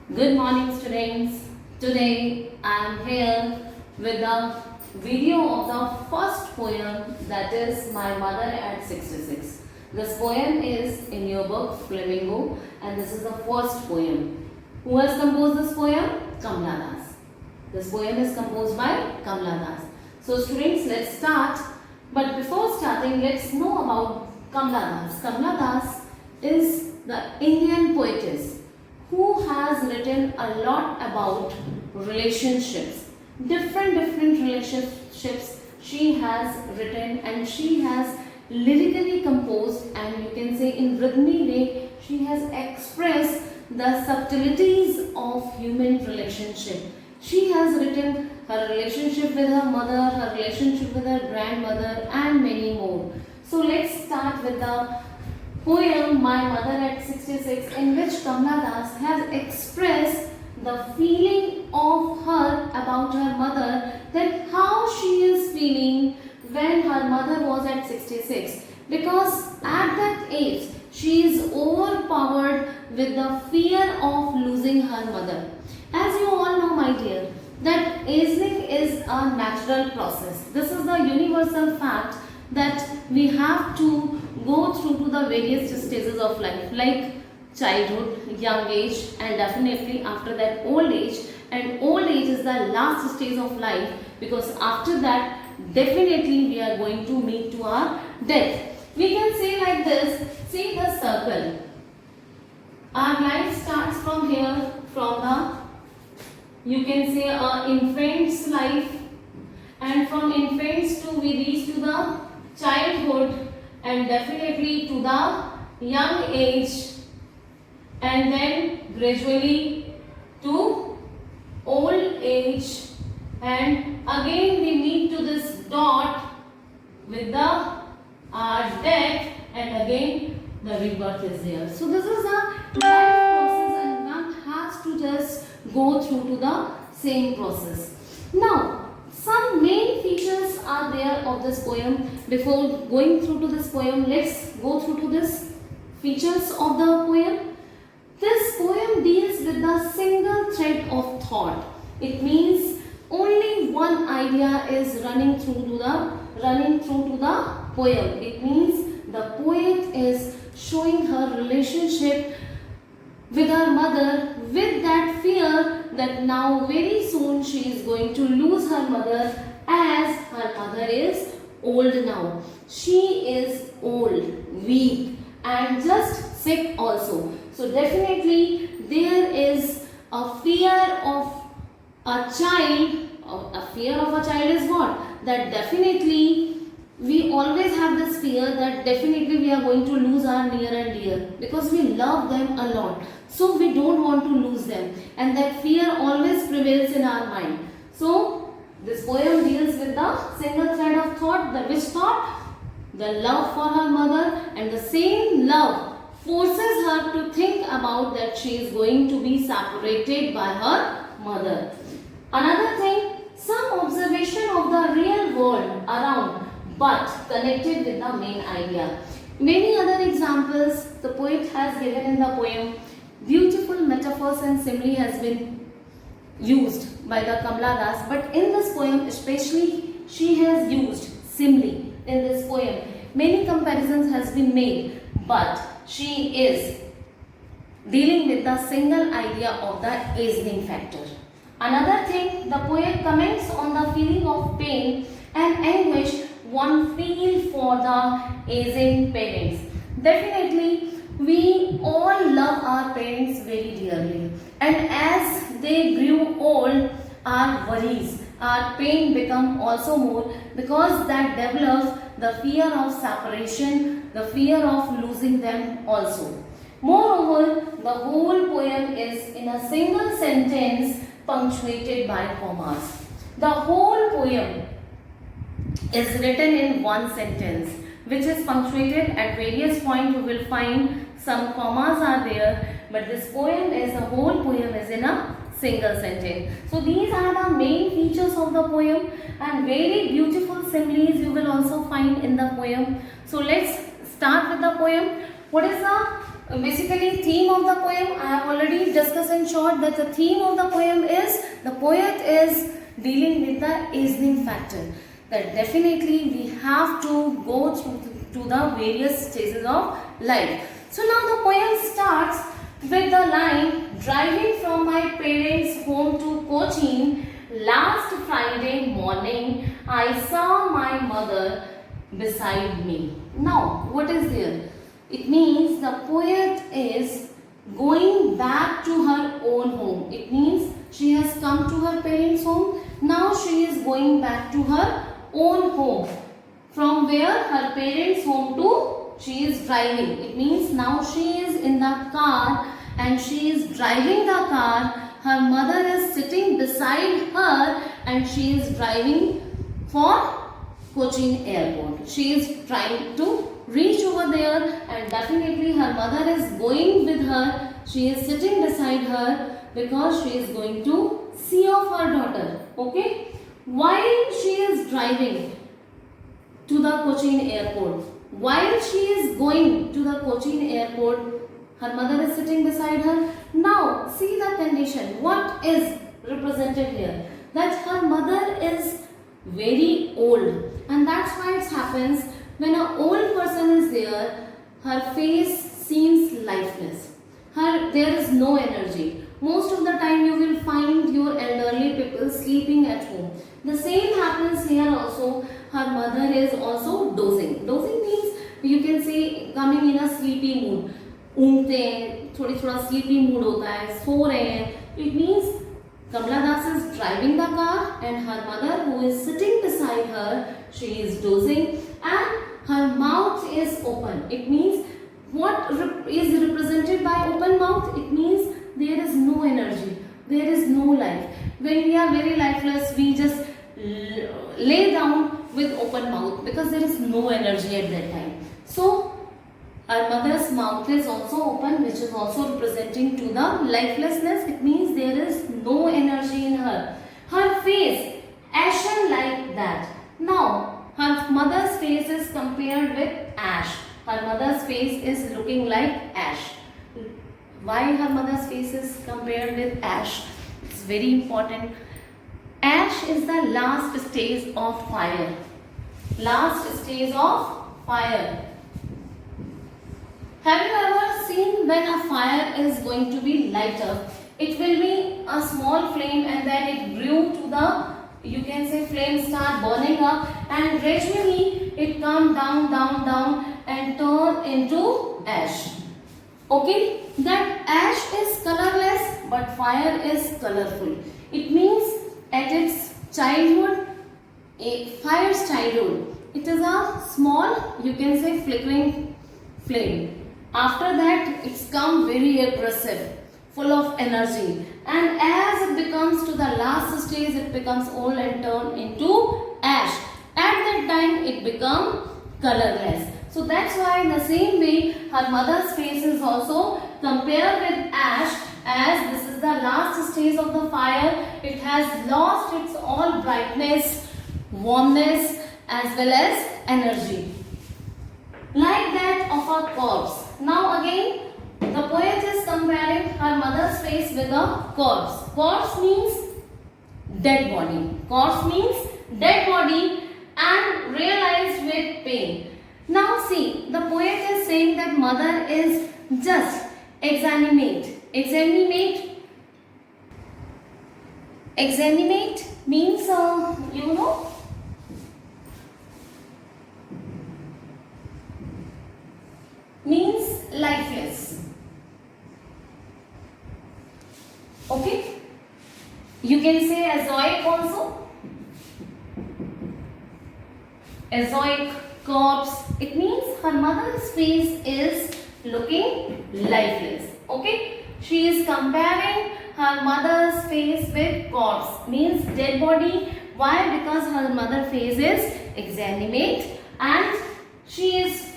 Good morning, students. Today I am here with the video of the first poem, that is My Mother at 66. This poem is in your book Flamingo, and this is the first poem. Who has composed this poem? Kamla Das. This poem is composed by Kamla Das. So students, let's start. But before starting, let's know about Kamla Das. Kamla Das is the Indian poetess who has written a lot about relationships. Different relationships she has written, and she has lyrically composed, and you can say in rhythmic way she has expressed the subtleties of human relationship. She has written her relationship with her mother, her relationship with her grandmother, and many more. So let's start with the poem My Mother at 66, in which Kamla Das has expressed the feeling of her about her mother, that how she is feeling when her mother was at 66, because at that age she is overpowered with the fear of losing her mother. As you all know, my dear, that aging is a natural process. This is the universal fact that we have to go through to the various stages of life, like childhood, young age, and definitely after that old age. And old age is the last stage of life, because after that definitely we are going to meet to our death. We can say like this, see the circle. Our life starts from here, from the, you can say, infant's life, and from infants to we reach to the childhood, and definitely to the young age, and then gradually to old age, and again we meet to this dot with the death, and again the rebirth is there. So this is a life process, and one has to just go through to the same process. Now, some main features are there of this poem. Before going through to this poem, let's go through to this features of the poem. This poem deals with the single thread of thought. It means only one idea is running through to the poem. It means the poet is showing her relationship with her mother, with that fear that now very soon she is going to lose her mother, as her mother is old now. She is old, weak, and just sick also. So definitely there is a fear of a child. A fear of a child is what? That definitely we always have this fear that definitely we are going to lose our near and dear, because we love them a lot. So we don't want to lose them, and that fear always prevails in our mind. So this poem deals with the single thread of thought. The which thought? The love for her mother, and the same love forces her to think about that she is going to be separated by her mother. Another thing, some observation of the real world around, but connected with the main idea. Many other examples the poet has given in the poem. Beautiful metaphors and simile has been used by the Kamla Das, but in this poem especially she has used simile in this poem. Many comparisons has been made, but she is dealing with the single idea of the aging factor. Another thing, the poet comments on the feeling of pain and anguish one feel for the aging parents. Definitely, we all love our parents very dearly, and as they grew old, our worries, our pain become also more, because that develops the fear of separation, the fear of losing them also. Moreover, the whole poem is in a single sentence punctuated by commas. The whole poem is written in one sentence, which is punctuated at various points. You will find some commas are there, but this poem is, the whole poem is in a single sentence. So these are the main features of the poem, and very beautiful similes you will also find in the poem. So let's start with the poem. What is the basically theme of the poem? I have already we discuss in short that the theme of the poem is, the poet is dealing with the aging factor. That definitely we have to go through to the various stages of life. So now the poem starts with the line, driving from my parents' home to Cochin last Friday morning, I saw my mother beside me. Now, what is there? It means the poet is going back to her own home. It means she has come to her parents' home. Now she is going back to her own home. From where? Her parents' home to she is driving. It means now she is in the car and she is driving the car. Her mother is sitting beside her and she is driving for Cochin airport. She is trying to reach over there and definitely her mother is going with her. She is sitting beside her because she is going to see off her daughter. Okay? While she is driving to the Cochin airport, while she is going to the Cochin airport, her mother is sitting beside her. Now, see the condition. What is represented here? That her mother is very old. And that's why it happens when an old person is there, her face seems lifeless. There is no energy. Most of the time you will find your elderly people sleeping at home. The same happens here also. Her mother is also dozing. Dozing means you can say coming in a sleepy mood. ऊँगते हैं, थोड़ा sleepy mood होता है, सो रहे हैं. It means Kamala Das is driving the car and her mother who is sitting beside her, she is dozing and her mouth is open. It means what is represented by open mouth? It means there is no energy, there is no life. When we are very lifeless, we just lay down with open mouth because there is no energy at that time. So her mother's mouth is also open, which is also representing to the lifelessness. It means there is no energy in her. Her face ashen like that. Now, her mother's face is compared with ash. Her mother's face is looking like ash. Why her mother's face is compared with ash? It's very important. Ash is the last stage of fire. Last stage of fire. Have you ever seen when a fire is going to be light up? It will be a small flame and then it grew to the, you can say flame start burning up and gradually it come down and turn into ash. Okay, that ash is colorless but fire is colorful. It means at its childhood, a fire's childhood, it is a small, you can say flickering flame. After that, it's come very aggressive, full of energy. And as it becomes to the last stage, it becomes old and turn into ash. At that time, it becomes colorless. So that's why in the same way, her mother's face is also compared with ash, as this is the last stage of the fire. It has lost its all brightness, warmness as well as energy. Like that of a corpse. Now again, the poet is comparing her mother's face with a corpse. Corpse means dead body. Corpse means dead body and realized with pain. Now see, the poet is saying that mother is just exanimate. Exanimate means, means lifeless. Okay, you can say azoic also. Azoic, corpse. It means her mother's face is looking lifeless. Okay, she is comparing her mother's face with corpse, means dead body. Why? Because her mother face is exanimate and she is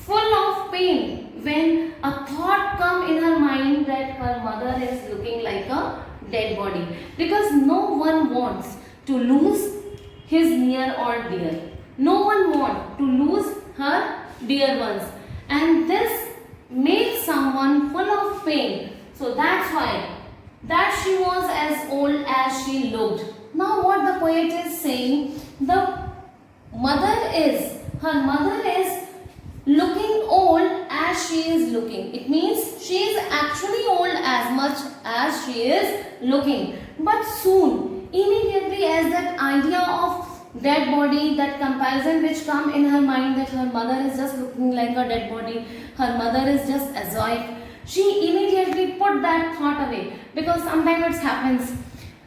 full of pain when a thought come in her mind that her mother is looking like a dead body, because no one wants to lose his near or dear. No one wants to lose her dear ones, and this makes someone full of pain So that's why that she was as old as she looked. Now what the poet is saying, her mother is looking old as she is looking. It means she is actually old as much as she is looking. But soon, immediately as that idea of dead body, that comparison which come in her mind that her mother is just looking like a dead body, her mother is just azoic, she immediately put that thought away, because sometimes it happens,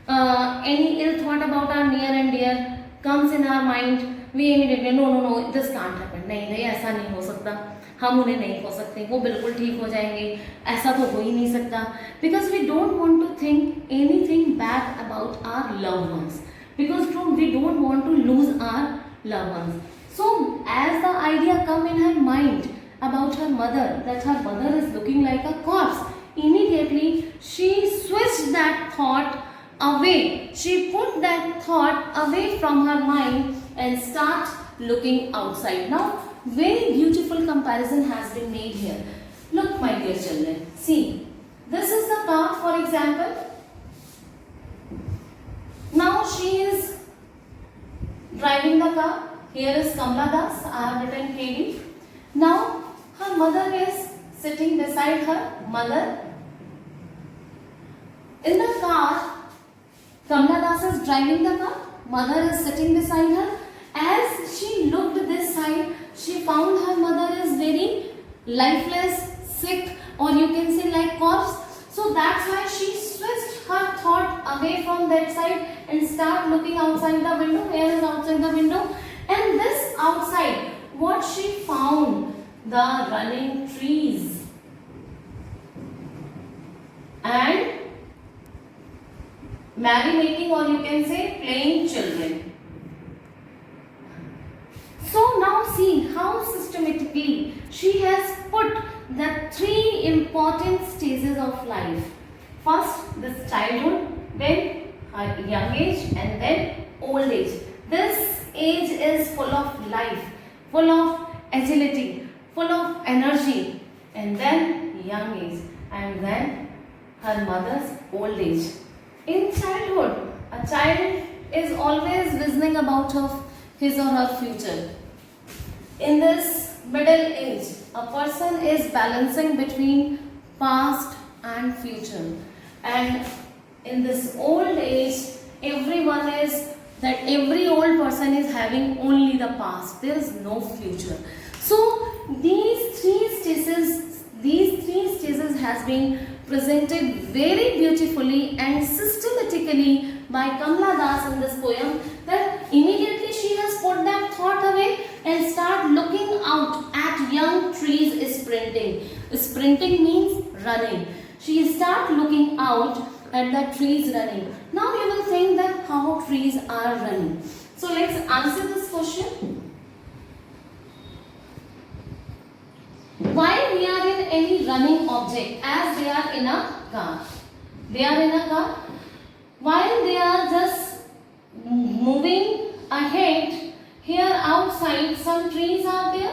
any ill thought about our near and dear comes in our mind, we immediately no this can't happen, नहीं ऐसा नहीं हो सकता, हम उन्हें नहीं खो सकते, वो बिल्कुल ठीक हो जाएंगे, ऐसा तो हो ही नहीं सकता, because we don't want to think anything bad about our loved ones, because we don't want to lose our loved ones. So as the idea come in her mind about her mother, that her mother is looking like a corpse, immediately she switched that thought away. She put that thought away from her mind and start looking outside. Now, very beautiful comparison has been made here. Look, my dear children, see, this is the car, for example. Now she is driving the car. Here is Kamla Das, I have written KD. Now her mother is sitting beside her mother. In the car, Kamla Das is driving the car, mother is sitting beside her. As she looked this side, she found her mother is very lifeless, sick, or you can say like corpse. So that's why she switched her thought away from that side and start looking outside the window. Here is outside the window. And this outside, what she found? The running trees. And merrymaking, or you can say playing children. So now see how systematically she has put the three important stages of life. First, this childhood, then her young age, and then old age. This age is full of life, full of agility, full of energy, and then young age, and then her mother's old age. In childhood, a child is always visioning about his or her future. In this middle age, a person is balancing between past and future. And in this old age, every old person is having only the past. There is no future. So these three stages has been presented very beautifully and systematically by Kamla Das in this poem, that immediately she has put that thought away and start looking out at young trees sprinting. Sprinting means running. She start looking out at the trees running. Now you will think that how trees are running. So let's answer this question. Why we are in any running object as they are in a car? They are in a car. While they are just moving ahead, here outside some trees are there.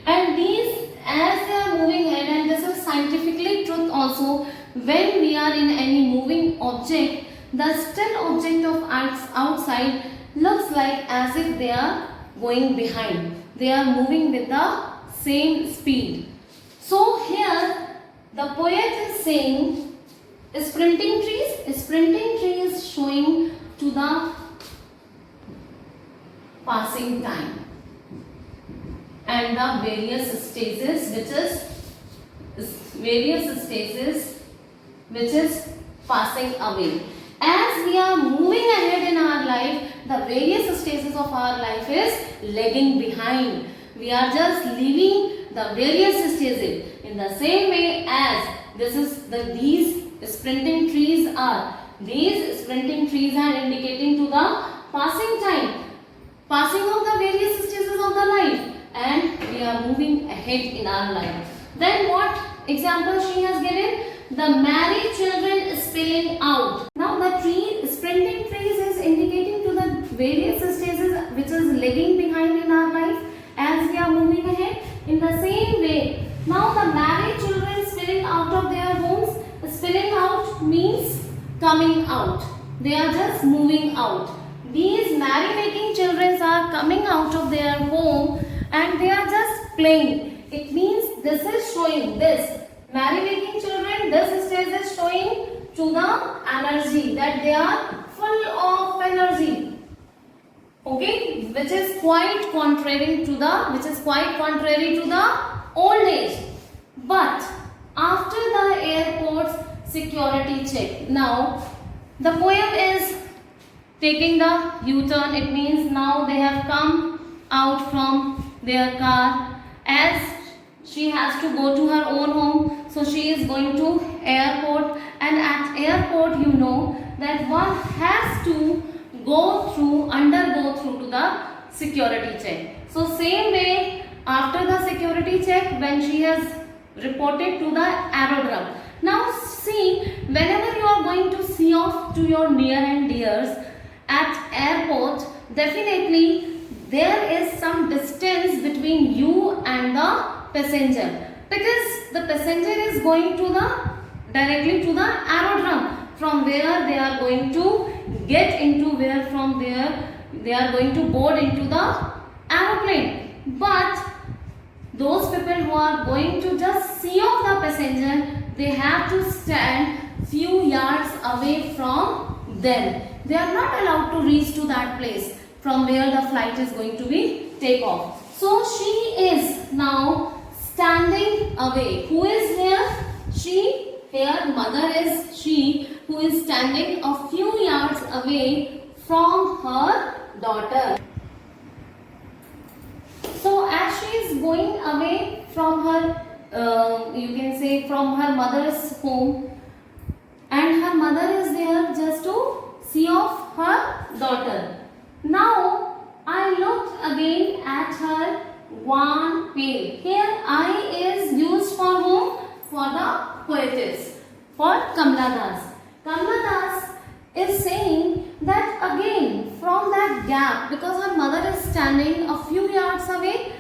And these, as they are moving ahead, and this is scientifically truth also, when we are in any moving object, the still object of outside looks like as if they are going behind. They are moving with the same speed. So here the poet is saying sprinting trees showing to the passing time and the various stages which is passing away. As we are moving ahead in our life, the various stages of our life is lagging behind. We are just leaving the various stages. In the same way as these sprinting trees are. These sprinting trees are indicating to the passing time, passing of the various stages of the life, and we are moving ahead in our life. Then what example she has given? The merry children spilling out. Now the sprinting trees is indicating to the various stages which is lagging behind in our life as we are moving ahead. In the same way, now the merry children spilling out of their homes coming out. They are just moving out. These merry-making children are coming out of their home and they are just playing. It means this is showing this. Merry-making children, this stage is showing to the energy that they are full of energy. Okay, which is quite contrary to the old age. But after the airport's security check, now the poem is taking the U-turn. It means now they have come out from their car as she has to go to her own home. So she is going to airport, and at airport you know that one has to undergo through to the security check. So same way after the security check, when she has reported to the aerodrome. Now see, whenever you are going to see off to your near and dears at airport, definitely there is some distance between you and the passenger, because the passenger is going to directly to the aerodrome, from where they are going to get into, where from there they are going to board into the aeroplane. But those people who are going to just see off the passenger, they have to stand few yards away from them. They are not allowed to reach to that place from where the flight is going to be take off. So she is now standing away. Who is here? She. Here mother is she, who is standing a few yards away from her daughter. So as she is going away from her, you can say from her mother's home, and her mother is there just to see off her daughter. Now I looked again at her wan pale. Here I is used for whom? For the poetess, for Kamla Das. Kamla Das is saying that again from that gap, because her mother is standing a few yards away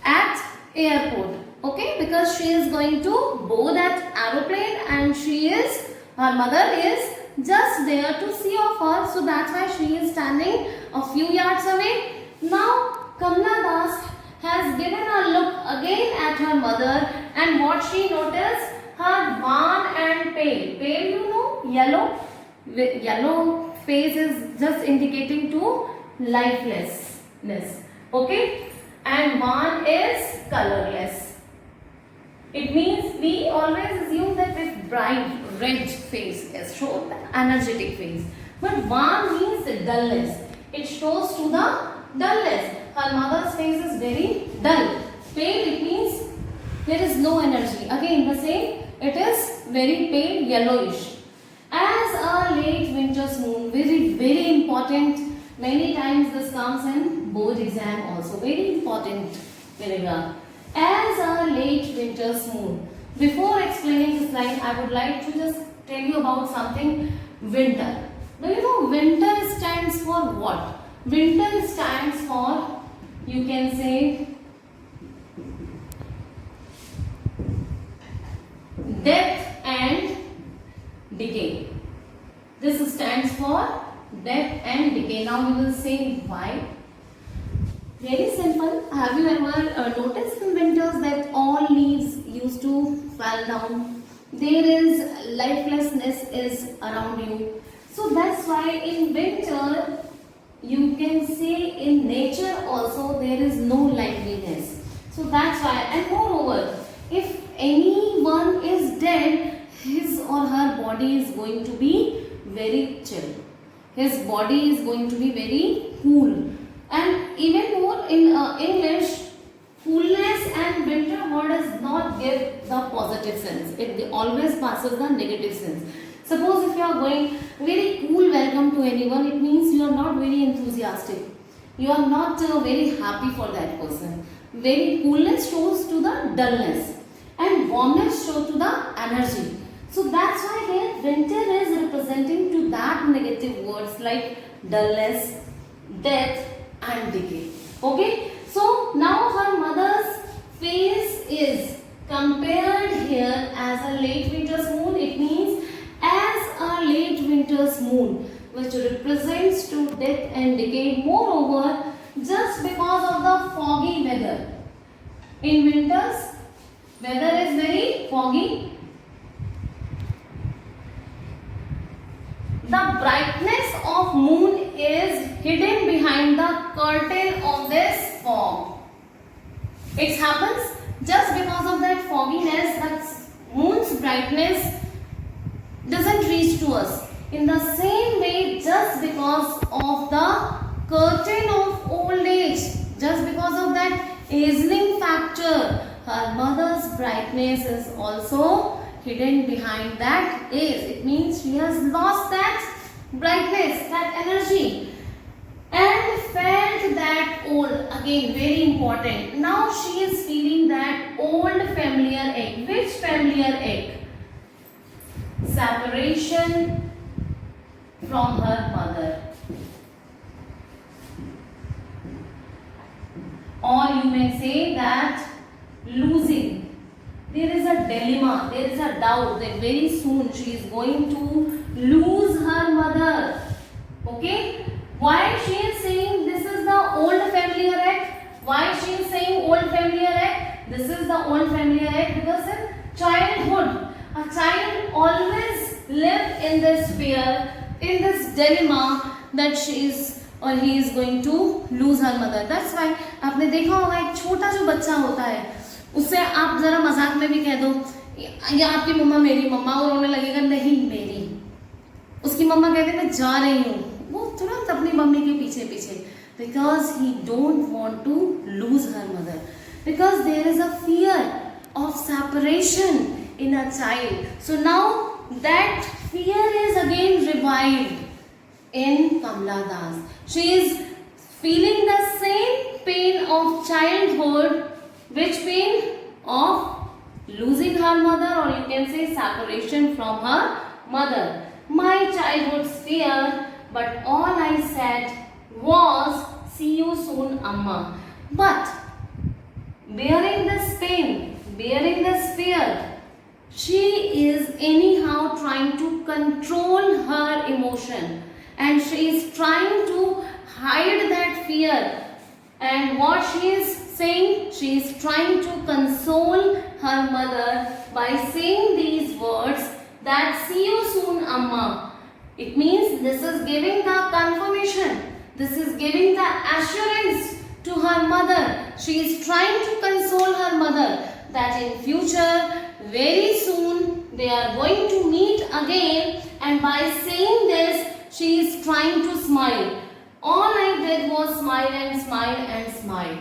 at airport, okay, because she is going to board that aeroplane and her mother is just there to see of her, so that's why she is standing a few yards away. Now Kamla Das has given a look again at her mother, and what she noticed, her wan and pale. Pale, you know, yellow. Yellow face is just indicating to lifelessness. Okay, and wan is colorless. It means we always assume that with bright red face is shown energetic face, but wan means dullness. It shows to the dullness. Her mother's face is very dull. Pale, it means there is no energy. Again the same, it is very pale yellowish. As a late winter's moon, very important. Many times this comes in board exam also. Very important, Virega. As a late winter's moon. Before explaining this line, I would like to just tell you about something. Winter. Do you know winter stands for what? Winter stands for, you can say, death and decay. This stands for death and decay. Now you will say why. Very simple. Have you ever noticed in winters that all leaves used to fall down? There is lifelessness is around you. So that's why in winter, you can say in nature also there is no liveliness. So that's why, and moreover, if anyone is dead, his or her body is going to be very chill. His body is going to be very cool. And even more in English, coolness and winter word does not give the positive sense. It always passes the negative sense. Suppose if you are going very cool welcome to anyone, it means you are not very enthusiastic. You are not very happy for that person. Very coolness shows to the dullness and warmness shows to the energy. So that's why here winter is representing to that negative words like dullness, death and decay. Okay. So now her mother's face is compared here as a late winter's moon. It means as a late moon, which represents to death and decay. Moreover, just because of the foggy weather. In winters, weather is very foggy. The brightness of moon is hidden behind the curtain of this fog. It happens just because of that fogginess, that moon's brightness doesn't reach to us. In the same way, just because of the curtain of old age, just because of that aging factor, her mother's brightness is also hidden behind that age. It means she has lost that brightness, that energy, and felt that old. Again, very important. Now she is feeling that old familiar ache. Which familiar ache? Separation from her mother. Or you may say that losing. There is a dilemma, there is a doubt that very soon she is going to lose her mother. Okay? Why she is saying this is the old familiar ache? Why she is saying old familiar ache? This is the old familiar ache because in childhood, a child always live in this fear, in this dilemma that she is or he is going to lose her mother. That's why आपने देखा होगा एक छोटा जो बच्चा होता है उससे आप जरा मजाक में भी कह दो या आपकी मम्मा मेरी मम्मा और उन्हें लगेगा नहीं मेरी, उसकी मम्मा कहते मैं जा रही हूँ, वो तुरंत अपनी मम्मी के पीछे पीछे, because he don't want to lose her mother, because there is a fear of separation in a child. So now that fear is again revived in Kamala Das. She is feeling the same pain of childhood. Which pain? Of losing her mother, or you can say separation from her mother. My childhood's fear, but all I said was, see you soon, Amma. But bearing this pain, bearing this fear, she is anyhow trying to control her emotion. And she is trying to hide that fear. And what she is saying? She is trying to console her mother by saying these words that see you soon, Amma. It means this is giving the confirmation. This is giving the assurance to her mother. She is trying to console her mother that in future, very soon, they are going to meet again. And by saying this, she is trying to smile. All I did was smile and smile and smile.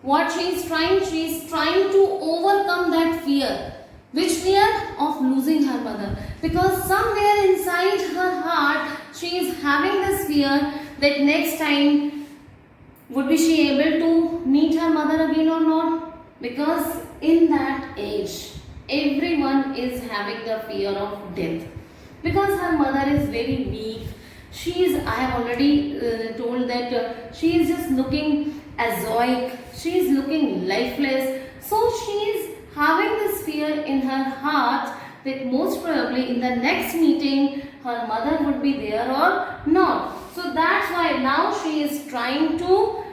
What she is trying to overcome that fear. Which fear? Of losing her mother. Because somewhere inside her heart, she is having this fear that next time, would be she able to meet her mother again or not? Because in that age, everyone is having the fear of death. Because her mother is very weak. I have already told that she is just looking azoic. She is looking lifeless. So she is having this fear in her heart that most probably in the next meeting her mother would be there or not. So that's why now she is trying to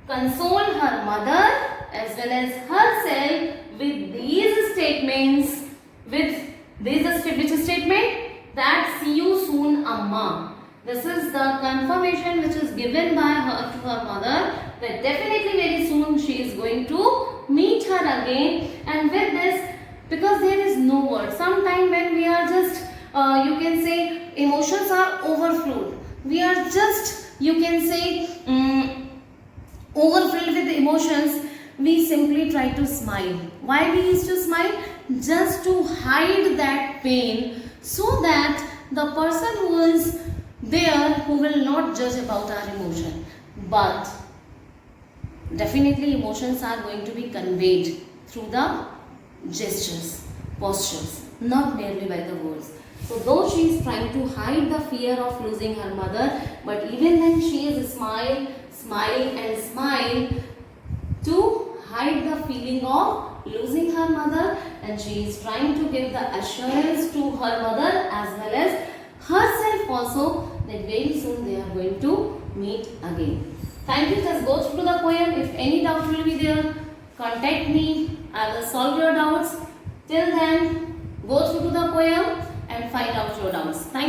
console her mother as well as herself with these statements. With which statement? That see you soon, Amma. This is the confirmation which is given by her to her mother that definitely very soon she is going to meet her again. And with this, because there is no word, sometime when we are just, you can say, emotions are overflowed. We are just, you can say, overfilled with emotions. We simply try to smile. Why we used to smile? Just to hide that pain so that the person who is there who will not judge about our emotion, but definitely emotions are going to be conveyed through the gestures, postures, not merely by the words. So though she is trying to hide the fear of losing her mother, but even then she is smile and smile to hide the feeling of losing her mother, and she is trying to give the assurance to her mother as well as herself also that very soon they are going to meet again. Thank you. Just go through the poem. If any doubt will be there, contact me. I will solve your doubts. Till then, go through the poem and find out your doubts. Thank